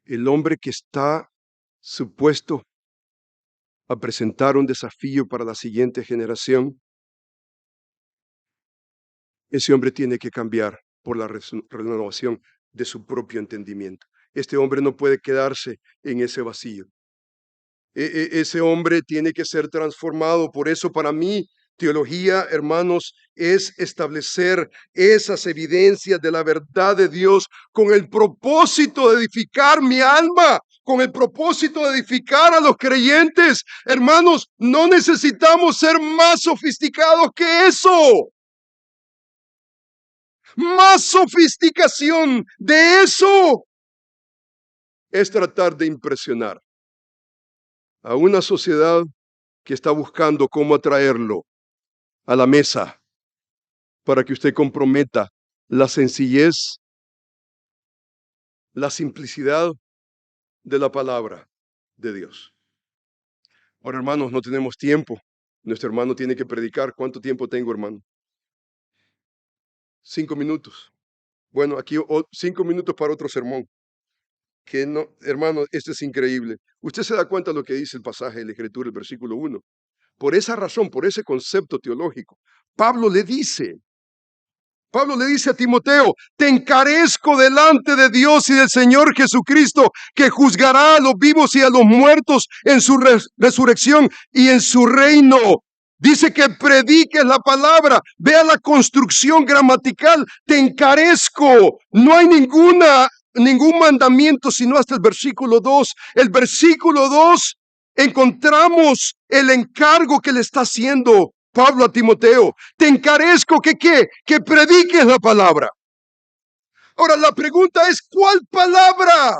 Speaker 2: el hombre que está supuesto a presentar un desafío para la siguiente generación, ese hombre tiene que cambiar por la renovación de su propio entendimiento. Este hombre no puede quedarse en ese vacío. Ese hombre tiene que ser transformado. Por eso para mí, teología, hermanos, es establecer esas evidencias de la verdad de Dios con el propósito de edificar mi alma, con el propósito de edificar a los creyentes. Hermanos, no necesitamos ser más sofisticados que eso. Más sofisticación de eso es tratar de impresionar a una sociedad que está buscando cómo atraerlo a la mesa para que usted comprometa la sencillez, la simplicidad de la palabra de Dios. Ahora, hermanos, no tenemos tiempo. Nuestro hermano tiene que predicar. ¿Cuánto tiempo tengo, hermano? 5 minutos. Bueno, aquí 5 minutos para otro sermón. Que no, hermano, esto es increíble. Usted se da cuenta de lo que dice el pasaje de la Escritura, el versículo 1. Por esa razón, por ese concepto teológico, Pablo le dice a Timoteo, te encarezco delante de Dios y del Señor Jesucristo, que juzgará a los vivos y a los muertos en su resurrección y en su reino. Dice que prediques la palabra. Vea la construcción gramatical. Te encarezco. No hay ningún mandamiento sino hasta el versículo 2. El versículo 2 encontramos el encargo que le está haciendo Pablo a Timoteo. Te encarezco que ¿qué? Que prediques la palabra. Ahora la pregunta es, ¿cuál palabra?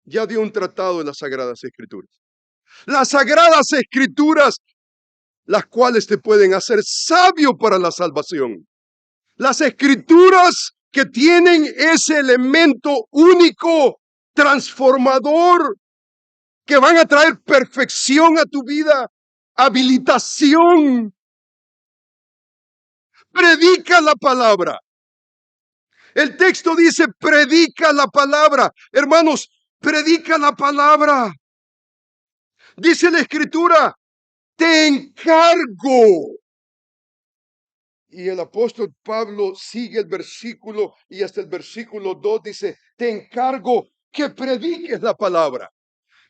Speaker 2: Ya dio un tratado de las Sagradas Escrituras. Las Sagradas Escrituras, las cuales te pueden hacer sabio para la salvación. Las Escrituras que tienen ese elemento único, transformador, que van a traer perfección a tu vida, habilitación. Predica la palabra. El texto dice, predica la palabra. Hermanos, predica la palabra. Dice la Escritura, te encargo. Y el apóstol Pablo sigue el versículo y hasta el versículo 2 dice, te encargo que prediques la palabra.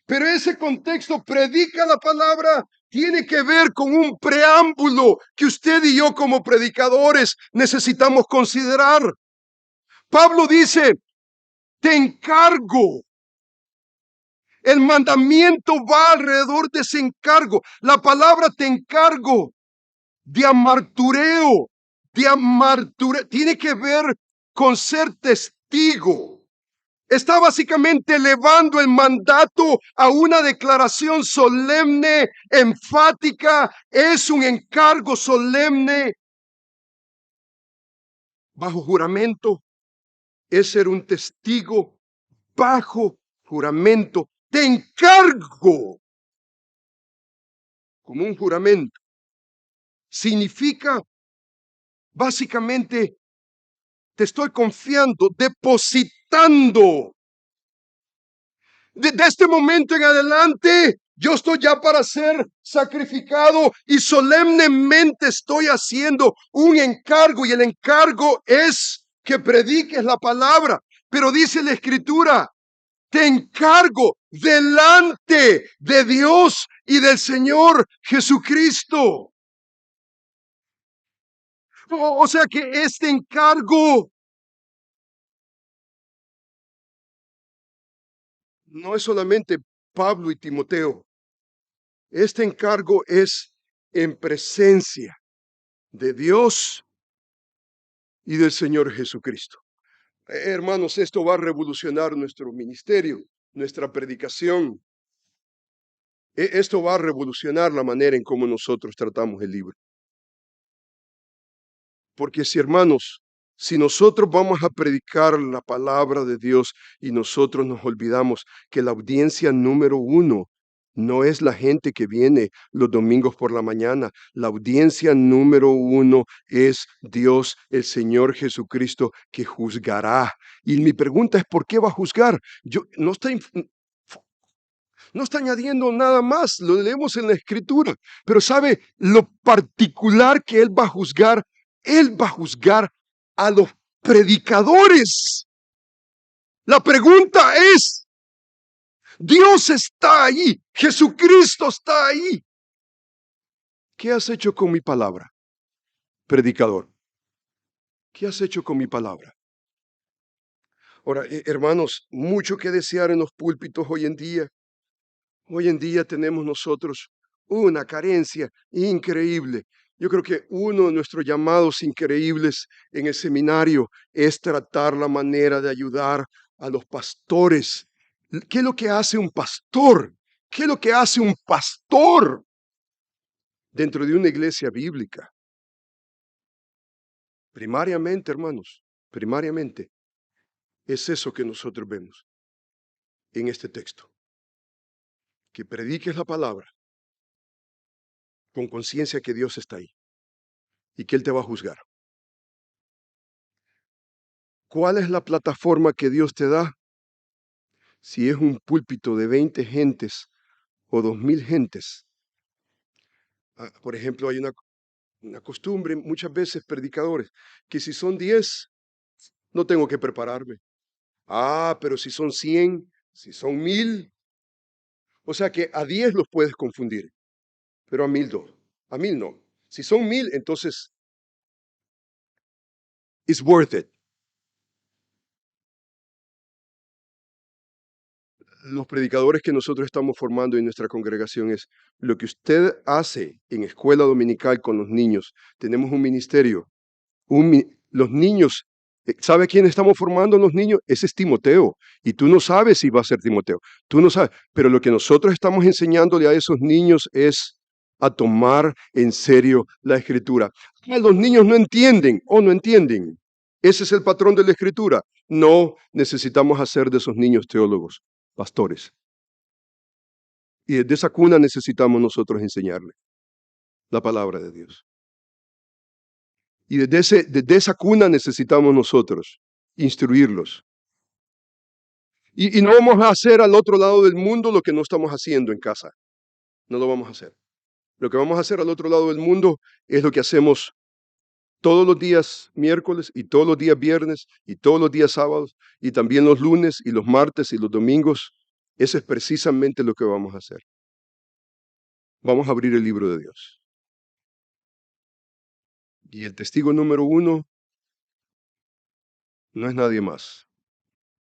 Speaker 2: Pero ese contexto, predica la palabra, tiene que ver con un preámbulo que usted y yo como predicadores necesitamos considerar. Pablo dice, te encargo. El mandamiento va alrededor de ese encargo. La palabra te encargo, de amartureo, tiene que ver con ser testigo. Está básicamente elevando el mandato a una declaración solemne, enfática. Es un encargo solemne bajo juramento. Es ser un testigo bajo juramento. Te encargo como un juramento. Significa básicamente te estoy confiando, depositando. De este momento en adelante, yo estoy ya para ser sacrificado y solemnemente estoy haciendo un encargo y el encargo es que prediques la palabra. Pero dice la Escritura, te encargo delante de Dios y del Señor Jesucristo. O sea que este encargo no es solamente Pablo y Timoteo. Este encargo es en presencia de Dios y del Señor Jesucristo. Hermanos, esto va a revolucionar nuestro ministerio, nuestra predicación. Esto va a revolucionar la manera en cómo nosotros tratamos el libro. Porque si, hermanos, si nosotros vamos a predicar la palabra de Dios y nosotros nos olvidamos que la audiencia número uno no es la gente que viene los domingos por la mañana. La audiencia número uno es Dios, el Señor Jesucristo, que juzgará. Y mi pregunta es, ¿por qué va a juzgar? No está añadiendo nada más, lo leemos en la Escritura. Pero ¿sabe lo particular que Él va a juzgar? Él va a juzgar a los predicadores. La pregunta es, Dios está ahí, Jesucristo está ahí. ¿Qué has hecho con mi palabra, predicador? ¿Qué has hecho con mi palabra? Ahora, hermanos, mucho que desear en los púlpitos hoy en día. Hoy en día tenemos nosotros una carencia increíble. Yo creo que uno de nuestros llamados increíbles en el seminario es tratar la manera de ayudar a los pastores. ¿Qué es lo que hace un pastor? ¿Qué es lo que hace un pastor dentro de una iglesia bíblica? Primariamente, hermanos, primariamente es eso que nosotros vemos en este texto. Que prediques la palabra con conciencia que Dios está ahí y que Él te va a juzgar. ¿Cuál es la plataforma que Dios te da? Si es un púlpito de 20 gentes o 2000 gentes. Por ejemplo, hay una costumbre, muchas veces predicadores, que si son 10, no tengo que prepararme. Pero si son 100, si son 1000, o sea que a 10 los puedes confundir, pero a 1000 no, a 1000 no. Si son 1000, entonces it's worth it. Los predicadores que nosotros estamos formando en nuestra congregación es lo que usted hace en escuela dominical con los niños. Tenemos un ministerio. Los niños, ¿sabe quién estamos formando los niños? Ese es Timoteo. Y tú no sabes si va a ser Timoteo. Tú no sabes. Pero lo que nosotros estamos enseñándole a esos niños es a tomar en serio la escritura. Los niños no entienden o no entienden. Ese es el patrón de la escritura. No necesitamos hacer de esos niños teólogos, pastores. Y desde esa cuna necesitamos nosotros enseñarle la palabra de Dios. Y desde esa cuna necesitamos nosotros instruirlos. Y no vamos a hacer al otro lado del mundo lo que no estamos haciendo en casa. No lo vamos a hacer. Lo que vamos a hacer al otro lado del mundo es lo que hacemos todos los días miércoles y todos los días viernes y todos los días sábados y también los lunes y los martes y los domingos. Eso es precisamente lo que vamos a hacer. Vamos a abrir el libro de Dios. Y el testigo número 1 no es nadie más,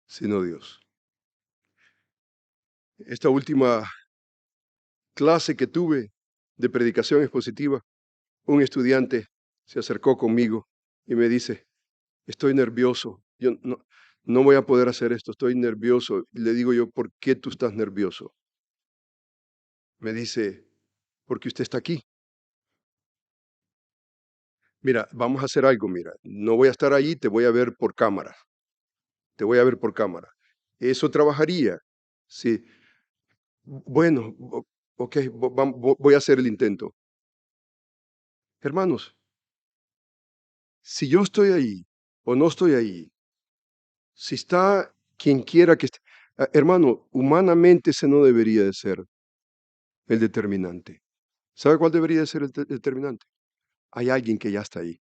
Speaker 2: sino Dios. Esta última clase que tuve de predicación expositiva, un estudiante se acercó conmigo y me dice, estoy nervioso, yo no voy a poder hacer esto, estoy nervioso. Y le digo yo, ¿por qué tú estás nervioso? Me dice, porque usted está aquí. Mira, vamos a hacer algo, mira, no voy a estar allí, te voy a ver por cámara, te voy a ver por cámara. Eso trabajaría, sí. Bueno, ok, voy a hacer el intento. Hermanos, si yo estoy ahí o no estoy ahí, si está quien quiera que esté, hermano, humanamente ese no debería de ser el determinante. ¿Sabe cuál debería de ser el determinante? Hay alguien que ya está ahí.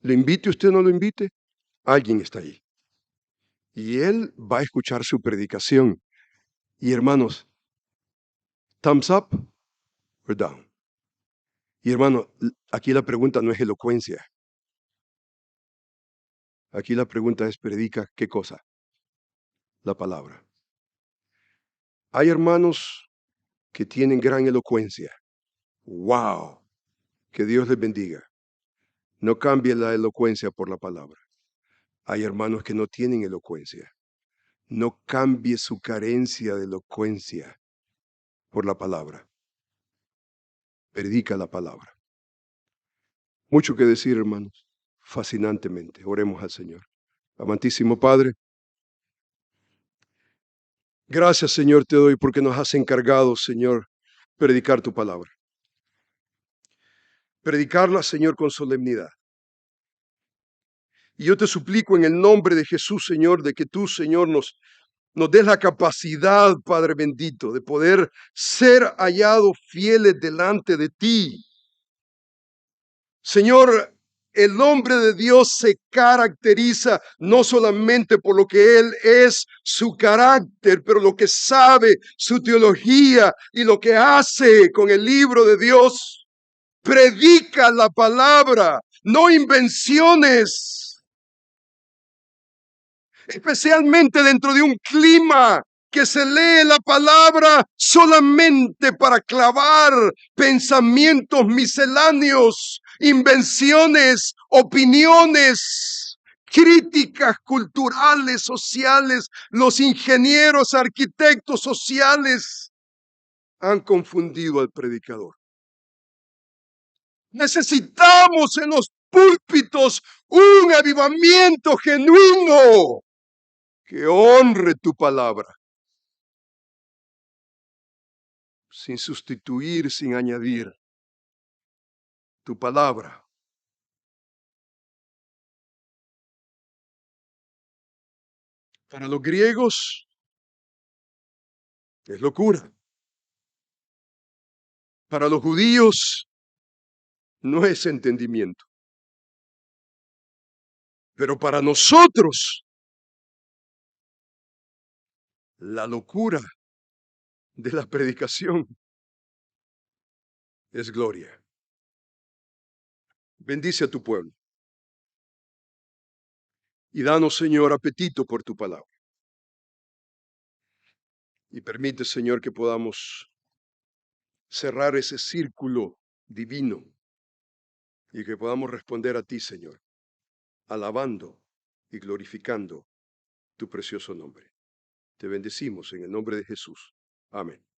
Speaker 2: ¿Le invite usted o no lo invite? Alguien está ahí. Y él va a escuchar su predicación. Y hermanos, thumbs up or down. Y hermano, aquí la pregunta no es elocuencia. Aquí la pregunta es, predica qué cosa? La palabra. Hay hermanos que tienen gran elocuencia. ¡Wow! Que Dios les bendiga. No cambie la elocuencia por la palabra. Hay hermanos que no tienen elocuencia. No cambie su carencia de elocuencia por la palabra. Predica la palabra. Mucho que decir, hermanos. Fascinantemente. Oremos al Señor. Amantísimo Padre, gracias, Señor, te doy porque nos has encargado, Señor, predicar tu palabra. Predicarla, Señor, con solemnidad. Y yo te suplico en el nombre de Jesús, Señor, de que tú, Señor, nos des la capacidad, Padre bendito, de poder ser hallados fieles delante de ti. Señor, el hombre de Dios se caracteriza no solamente por lo que Él es, su carácter, pero lo que sabe, su teología y lo que hace con el libro de Dios. Predica la palabra, no invenciones. Especialmente dentro de un clima que se lee la palabra solamente para clavar pensamientos misceláneos, invenciones, opiniones, críticas culturales, sociales. Los ingenieros, arquitectos sociales han confundido al predicador. Necesitamos en los púlpitos un avivamiento genuino que honre tu palabra, sin sustituir, sin añadir tu palabra. Para los griegos es locura. Para los judíos no es entendimiento. Pero para nosotros, la locura de la predicación es gloria. Bendice a tu pueblo. Y danos, Señor, apetito por tu palabra. Y permite, Señor, que podamos cerrar ese círculo divino y que podamos responder a ti, Señor, alabando y glorificando tu precioso nombre. Te bendecimos en el nombre de Jesús. Amén.